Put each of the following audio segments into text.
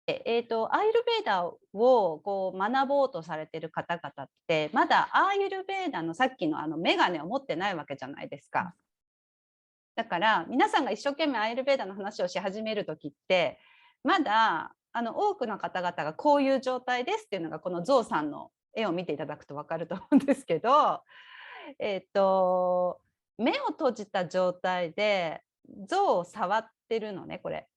アーユルヴェーダをこう学ぼうとされてる方々って、まだアーユルヴェーダのさっきのメガネを持ってないわけじゃないですか。だから皆さんが一生懸命アーユルヴェーダの話をし始める時って、まだ多くの方々がこういう状態ですっていうのがこのゾウさんの絵を見ていただくと分かると思うんですけど、目を閉じた状態で象を触ってるのね、これ。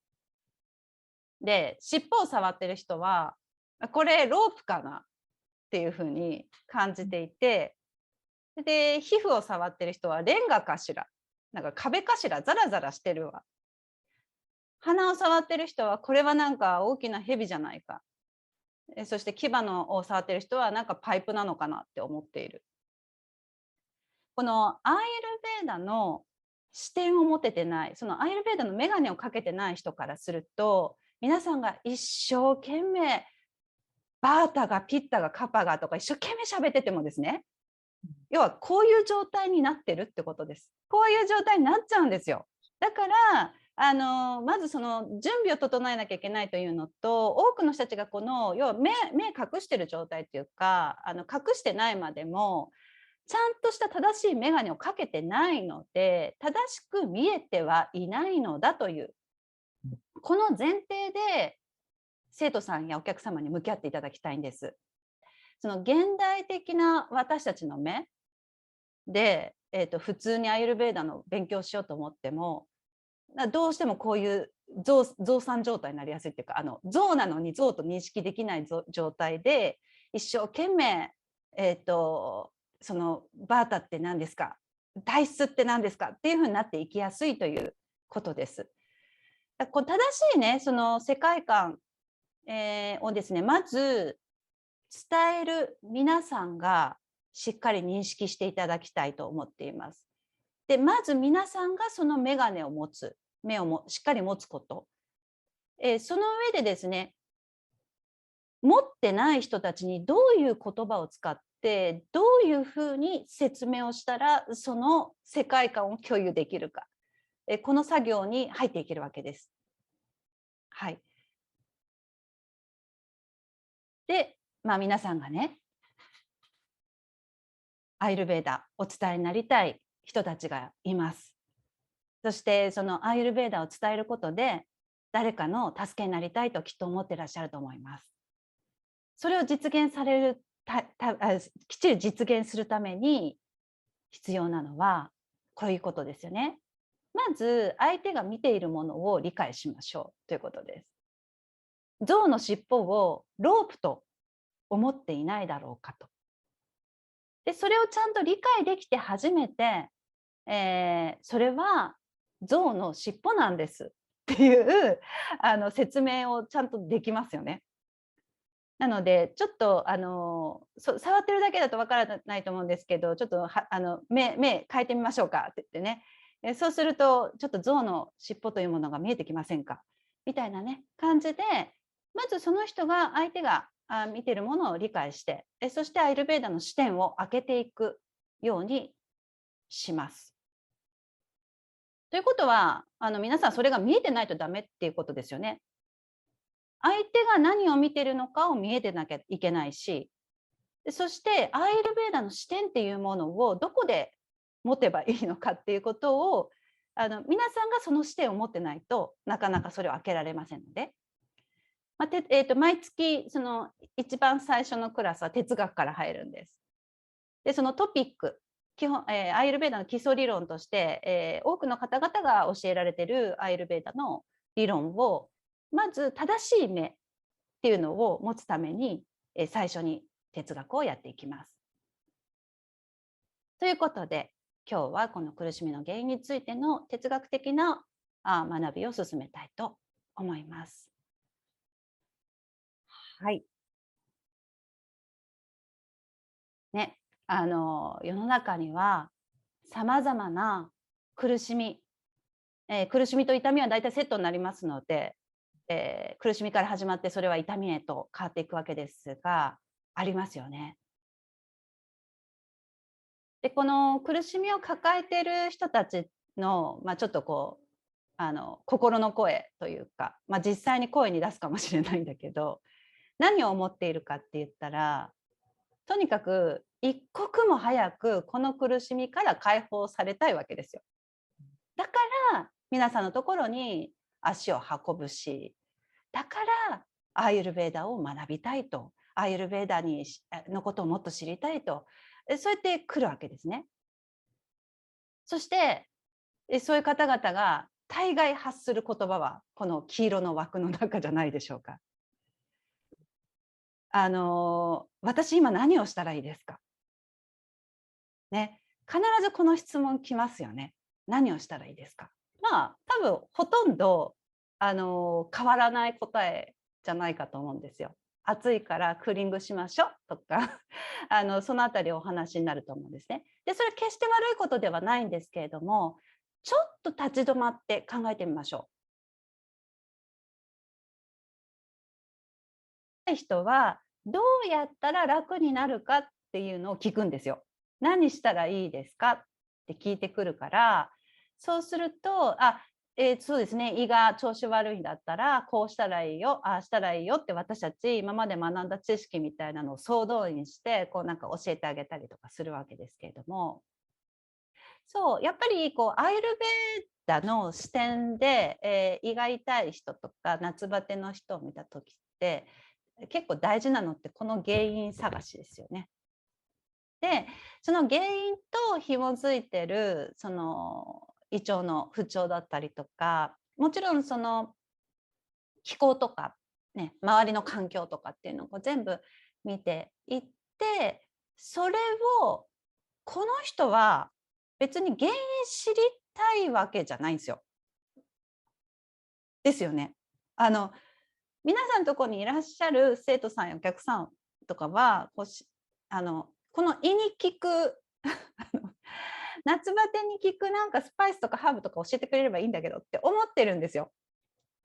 で、尻尾を触ってる人は、これロープかなっていうふうに感じていて、で、皮膚を触ってる人はレンガかしら、なんか壁かしら、ザラザラしてるわ。鼻を触ってる人は、これはなんか大きな蛇じゃないか。そして牙のを触ってる人は、なんかパイプなのかなって思っている。このアーユルヴェーダの視点を持ててない、そのアーユルヴェーダの眼鏡をかけてない人からすると、皆さんが一生懸命バータがピッタがカパがとか一生懸命喋っててもですね、要はこういう状態になってるってことです。こういう状態になっちゃうんですよ。だからまずその準備を整えなきゃいけないというのと、多くの人たちがこの要は目隠してる状態っていうか、隠してないまでもちゃんとした正しい眼鏡をかけてないので、正しく見えてはいないのだという、この前提で生徒さんやお客様に向き合っていただきたいんです。その現代的な私たちの目で、普通にアーユルヴェーダの勉強しようと思っても、どうしてもこういう増産状態になりやすいっていうか、象なのに象と認識できない状態で一生懸命、そのバータって何ですか、体質って何ですかっていうふうになっていきやすいということです。こう正しいね、その世界観、をですね、まず伝える皆さんがしっかり認識していただきたいと思っています。で、まず皆さんがその眼鏡を持つ、目をしっかり持つこと。その上でですね、持ってない人たちにどういう言葉を使って、どういうふうに説明をしたら、その世界観を共有できるか。この作業に入っていけるわけです。はい。で、皆さんがね、アイルベーダお伝えになりたい人たちがいます。そしてそのアーユルヴェーダを伝えることで誰かの助けになりたいときっと思ってらっしゃると思います。それを実現されるきっちり実現するために必要なのはこういうことですよね。まず相手が見ているものを理解しましょうということです。象の尻尾をロープと思っていないだろうかと。でそれをちゃんと理解できて初めて、それは象の尻尾なんですっていう説明をちゃんとできますよね。なのでちょっと触ってるだけだとわからないと思うんですけど、ちょっと目変えてみましょうかって言ってね、そうするとちょっと象の尻尾というものが見えてきませんかみたいなね感じで、まずその人が相手が見てるものを理解して、そしてアイルベーダの視点を開けていくようにします。ということは皆さんそれが見えてないとダメっていうことですよね。相手が何を見てるのかを見えてなきゃいけないし、そしてアーユルヴェーダの視点っていうものをどこで持てばいいのかっていうことを皆さんがその視点を持ってないとなかなかそれを開けられませんので、毎月その一番最初のクラスは哲学から入るんです。でそのトピック基本、アーユルヴェーダの基礎理論として、多くの方々が教えられているアーユルヴェーダの理論をまず正しい目っていうのを持つために、最初に哲学をやっていきます。ということで今日はこの苦しみの原因についての哲学的な学びを進めたいと思います。はい。ね、世の中にはさまざまな苦しみ、苦しみと痛みは大体セットになりますので、苦しみから始まってそれは痛みへと変わっていくわけですが、ありますよね。でこの苦しみを抱えている人たちの、ちょっとこう心の声というか、実際に声に出すかもしれないんだけど、何を思っているかって言ったら、とにかく一刻も早くこの苦しみから解放されたいわけですよ。だから皆さんのところに足を運ぶし、だからアーユルヴェーダを学びたいと、アーユルヴェーダのことをもっと知りたいと、そうやって来るわけですね。そしてそういう方々が大概発する言葉はこの黄色の枠の中じゃないでしょうか。私今何をしたらいいですかね、必ずこの質問来ますよね。何をしたらいいですか。多分ほとんど変わらない答えじゃないかと思うんですよ。暑いからクーリングしましょうとかそのあたりお話になると思うんですね。でそれ決して悪いことではないんですけれども、ちょっと立ち止まって考えてみましょう。人はどうやったら楽になるかっていうのを聞くんですよ。何したらいいですかって聞いてくるから、そうすると、そうですね、胃が調子悪いんだったら、こうしたらいいよ、ああしたらいいよって私たち今まで学んだ知識みたいなのを総動員して、こうなんか教えてあげたりとかするわけですけれども、そう、やっぱりこうアイルベーダの視点で、胃が痛い人とか夏バテの人を見た時って、結構大事なのってこの原因探しですよね。でその原因と紐づいてるその胃腸の不調だったりとか、もちろんその気候とか、ね、周りの環境とかっていうのを全部見ていって、それをこの人は別に原因知りたいわけじゃないんですよ。ですよね。皆さんのところにいらっしゃる生徒さんやお客さんとかはこの胃に効く夏バテに効くなんかスパイスとかハーブとか教えてくれればいいんだけどって思ってるんですよ、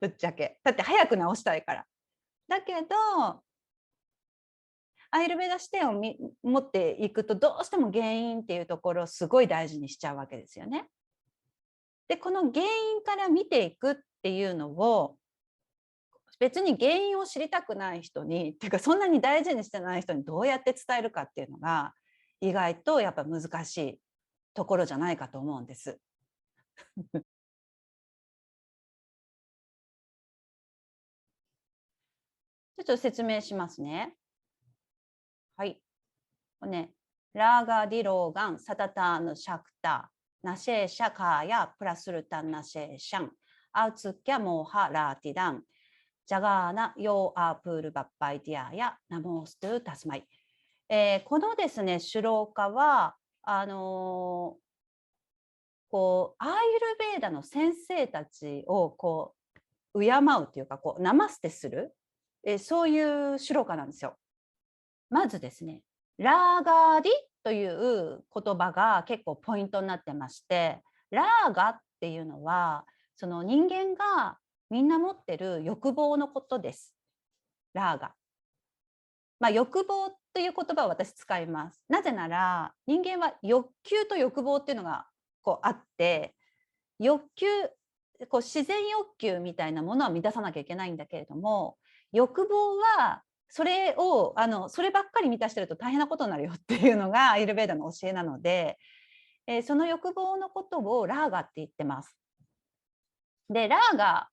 ぶっちゃけ。だって早く治したいから。だけどアイルベーダ視点を持っていくとどうしても原因っていうところをすごい大事にしちゃうわけですよね。でこの原因から見ていくっていうのを別に原因を知りたくない人にっていうかそんなに大事にしてない人にどうやって伝えるかっていうのが意外とやっぱ難しいところじゃないかと思うんです。ちょっと説明しますね。はい。ね、ラーガディローガン、サタターヌシャクタ、ナシェーシャカーヤ、プラスルタンナシェーシャン、アウツキャモーハラーティダン、ジャガーナヨーアープールバッバイディアやナモーストゥタスマイ。このですね、シュローカは、こうアーユルベーダの先生たちをこう敬うというかこうナマステする、そういうシュローカなんですよ。まずですね、ラーガーディという言葉が結構ポイントになってまして、ラーガっていうのはその人間がみんな持ってる欲望のことです。ラーガ。欲望という言葉を私使います。なぜなら人間は欲求と欲望っていうのがこうあって、欲求こう自然欲求みたいなものは満たさなきゃいけないんだけれども、欲望はそれをそればっかり満たしてると大変なことになるよっていうのがアイルベーダの教えなので、その欲望のことをラーガって言ってます。でラーガ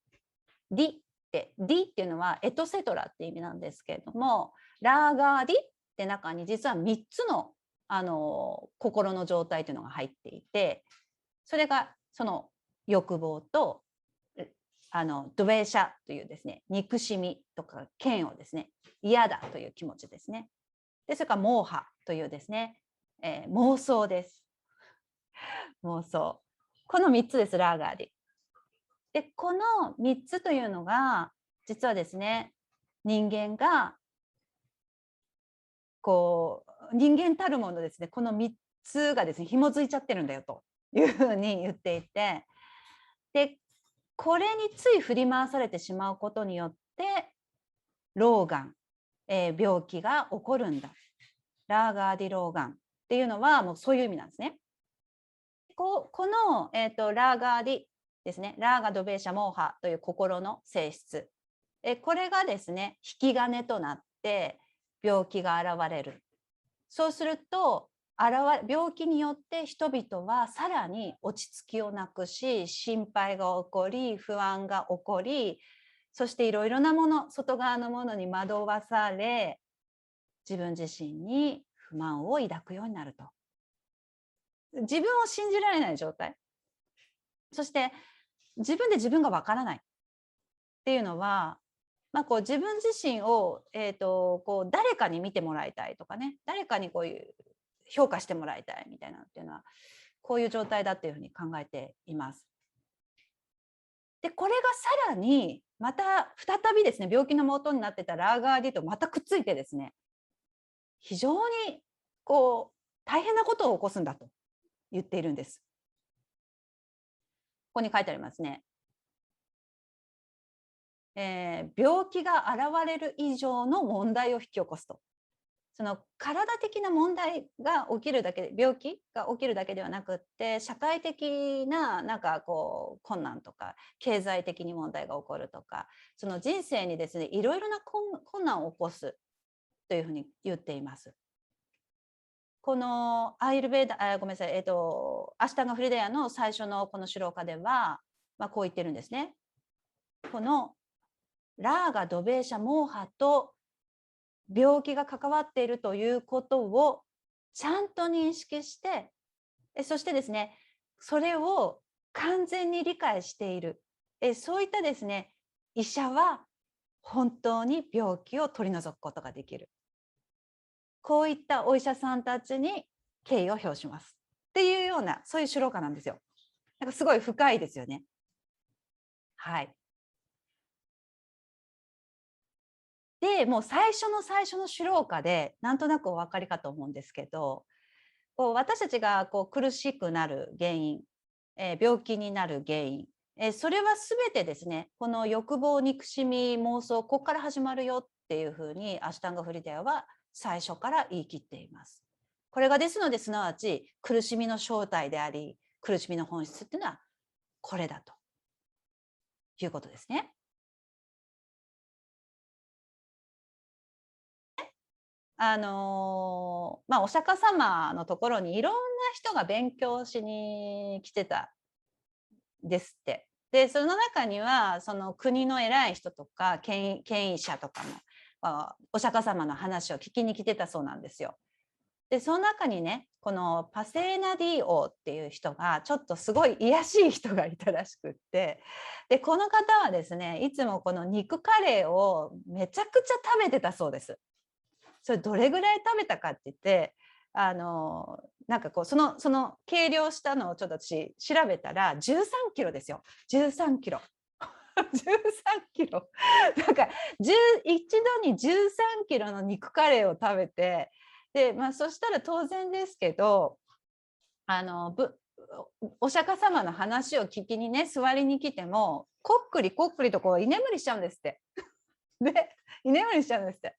ディっていうのはエトセトラって意味なんですけれども、ラーガーディって中に実は3つの心の状態というのが入っていて、それがその欲望とドベーシャというですね、憎しみとか嫌悪ですね、嫌だという気持ちですね。でそれからモーハというですね、妄想です。妄想。この3つです、ラーガーディ。でこの3つというのが実はですね、人間がこう人間たるものですね、この3つがですね紐づいちゃってるんだよというふうに言っていて、でこれについ振り回されてしまうことによって老眼、病気が起こるんだ。ラーガーディ老眼っていうのはもうそういう意味なんですね。この、ラーガーディですね。ラーガドベーシャモーハという心の性質。これがですね、引き金となって病気が現れる。そうすると、病気によって人々はさらに落ち着きをなくし、心配が起こり、不安が起こり、そしていろいろなもの、外側のものに惑わされ、自分自身に不満を抱くようになると。自分を信じられない状態。そして自分で自分がわからないっていうのは、こう自分自身を、こう誰かに見てもらいたいとかね、誰かにこういう評価してもらいたいみたいなっていうのは、こういう状態だっていうふうに考えています。で、これがさらにまた再びですね、病気の元になってたラーガーディとまたくっついてですね、非常にこう大変なことを起こすんだと言っているんです。ここに書いてありますね。病気が現れる以上の問題を引き起こすと。その体的な問題が起きるだけで、病気が起きるだけではなくって、社会的ななんかこう困難とか、経済的に問題が起こるとか、その人生にですね、いろいろな困難を起こすというふうに言っています。このアイルベーダ、ごめんなさい、アシュタンガフリダヤの最初のこのシュローカでは、こう言ってるんですね。このラーガ、ドベーシャ、モーハと病気が関わっているということをちゃんと認識して、そしてですね、それを完全に理解している、そういったですね、医者は本当に病気を取り除くことができる。こういったお医者さんたちに敬意を表しますっていうような、そういうシュローカなんですよ。なんかすごい深いですよね。はい。で、もう最初のシュローカでなんとなくお分かりかと思うんですけど、こう私たちがこう苦しくなる原因、病気になる原因、それは全てですね、この欲望、憎しみ、妄想、ここから始まるよっていうふうにアシュタンガフリダヤは最初から言い切っています。これがですので、すなわち苦しみの正体であり、苦しみの本質っていうのはこれだということですね。お釈迦様のところにいろんな人が勉強しに来てたんですって。で、その中にはその国の偉い人とか権威者とかもお釈迦様の話を聞きに来てたそうなんですよ。で、その中にね、このパセーナディ王っていう人がちょっとすごい卑しい人がいたらしくって、で、この方はですね、いつもこの肉カレーをめちゃくちゃ食べてたそうです。それどれぐらい食べたかって言って、なんかこうその計量したのをちょっと私調べたら13キロですよ。13キロ。13キロ。だから一度に13キロの肉カレーを食べて、で、そしたら当然ですけど、お釈迦様の話を聞きにね、座りに来ても、こっくりこっくりとこう居眠りしちゃうんですって。で、居眠りしちゃうんですって。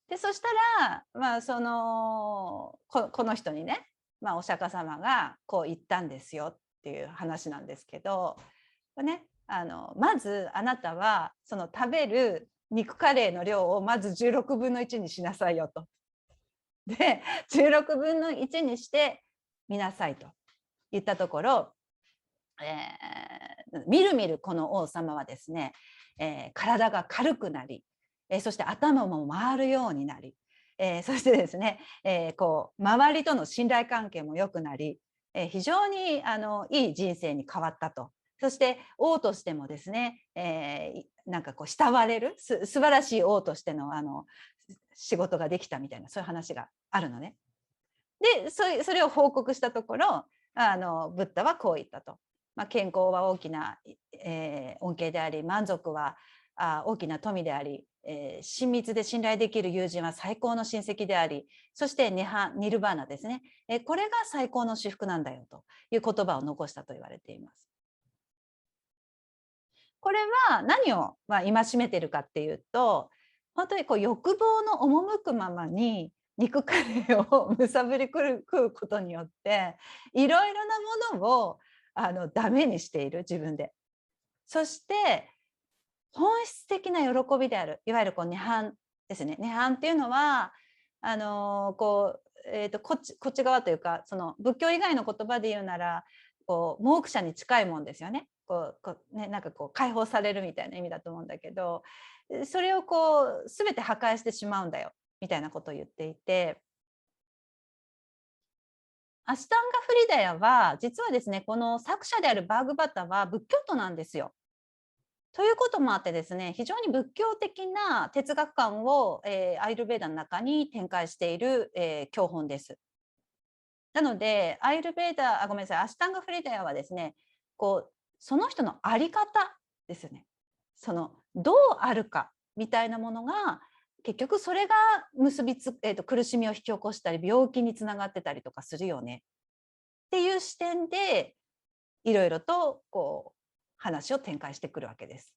でそしたら、この人にね、お釈迦様がこう言ったんですよっていう話なんですけど、ね、まずあなたはその食べる肉カレーの量をまず16分の1にしなさいよと。で16分の1にしてみなさいと言ったところ、みるみるこの王様はですね、体が軽くなり、そして頭も回るようになり、そしてですね、こう周りとの信頼関係も良くなり、非常にいい人生に変わったと。そして王としてもですね、なんかこう慕われる素晴らしい王としての仕事ができたみたいな、そういう話があるのね。でそれを報告したところ、ブッダはこう言ったと。健康は大きな、恩恵であり、満足は大きな富であり、親密で信頼できる友人は最高の親戚であり、そしてニルバーナですね、これが最高の至福なんだよという言葉を残したと言われています。これは何を戒めているかっていうと、本当にこう欲望の赴くままに肉カレーをむさぶり食うことによって、いろいろなものをダメにしている自分で。そして本質的な喜びである、いわゆるこう涅槃ですね。涅槃っていうのはこっち側というか、その仏教以外の言葉で言うならこうモークシャに近いもんですよね。なんかこう解放されるみたいな意味だと思うんだけど、それをこう全て破壊してしまうんだよみたいなことを言っていて、アシュタンガ・フリダヤは実はですね、この作者であるバーグバタは仏教徒なんですよ。ということもあってですね、非常に仏教的な哲学観を、アイルベーダの中に展開している、教本です。なので、アイルベーダ、ごめんなさい、アシュタンガ・フリダヤはですね、こうその人の在り方ですね。そのどうあるかみたいなものが結局それが苦しみを引き起こしたり病気につながってたりとかするよねっていう視点でいろいろとこう話を展開してくるわけです。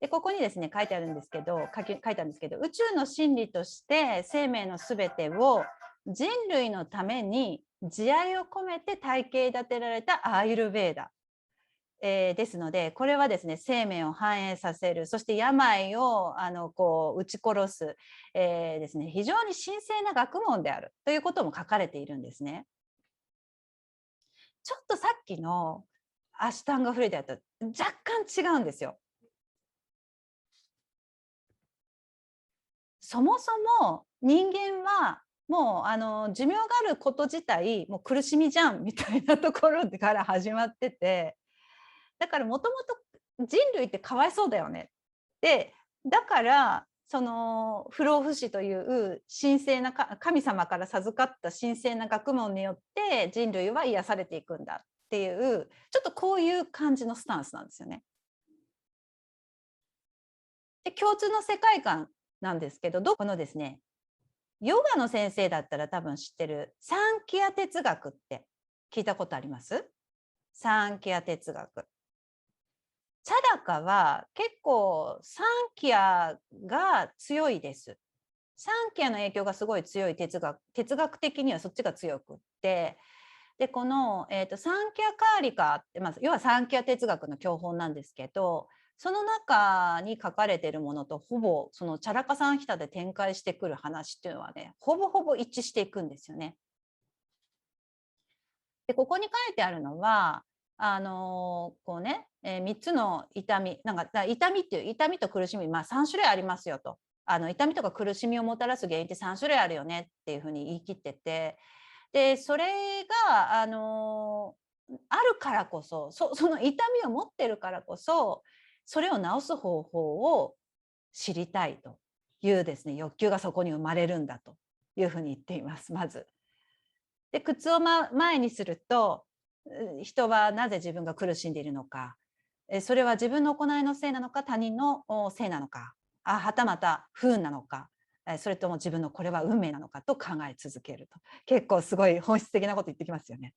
でここにですね書いてあるんですけど、書いたんですけど、宇宙の真理として生命のすべてを人類のために慈愛を込めて体系立てられたアーユルヴェーダ、ですので、これはですね生命を繁栄させる、そして病をこう撃ち殺す、ですね、非常に神聖な学問であるということも書かれているんですね。ちょっとさっきのアシュタンガフリダと若干違うんですよ。そもそも人間はもう寿命があること自体もう苦しみじゃんみたいなところから始まってて、だからもともと人類ってかわいそうだよね。でだからその不老不死という神聖な神様から授かった神聖な学問によって人類は癒されていくんだっていうちょっとこういう感じのスタンスなんですよね。で共通の世界観なんですけど、このですねヨガの先生だったら多分知ってるサンキア哲学って聞いたことあります？サンキア哲学。チャダカは結構サンキアが強いです。サンキアの影響がすごい強い哲学的にはそっちが強くって、でこの、サンキアカーリカって、要はサンキア哲学の教本なんですけど、その中に書かれているものとほぼそのチャラカサンヒタで展開してくる話っていうのはね、ほぼほぼ一致していくんですよね。でここに書いてあるのはこうね、3つの痛み、なんか痛みっていう痛みと苦しみ、3種類ありますよと。痛みとか苦しみをもたらす原因って3種類あるよねっていうふうに言い切ってて、でそれがあるからこそ、その痛みを持ってるからこそそれを治す方法を知りたいというですね欲求がそこに生まれるんだというふうに言っています。まずで苦痛を前にすると人はなぜ自分が苦しんでいるのか、それは自分の行いのせいなのか他人のせいなのか、はたまた不運なのか、それとも自分のこれは運命なのかと考え続けると、結構すごい本質的なこと言ってきますよね。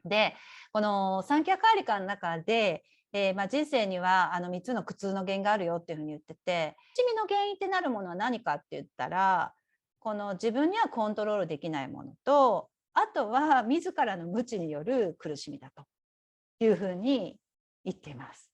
でこのサンキャカーリカの中で、人生には3つの苦痛の原因があるよっていうふうに言ってて、苦しみの原因ってなるものは何かって言ったら、この自分にはコントロールできないものと、あとは自らの無知による苦しみだというふうに言っています。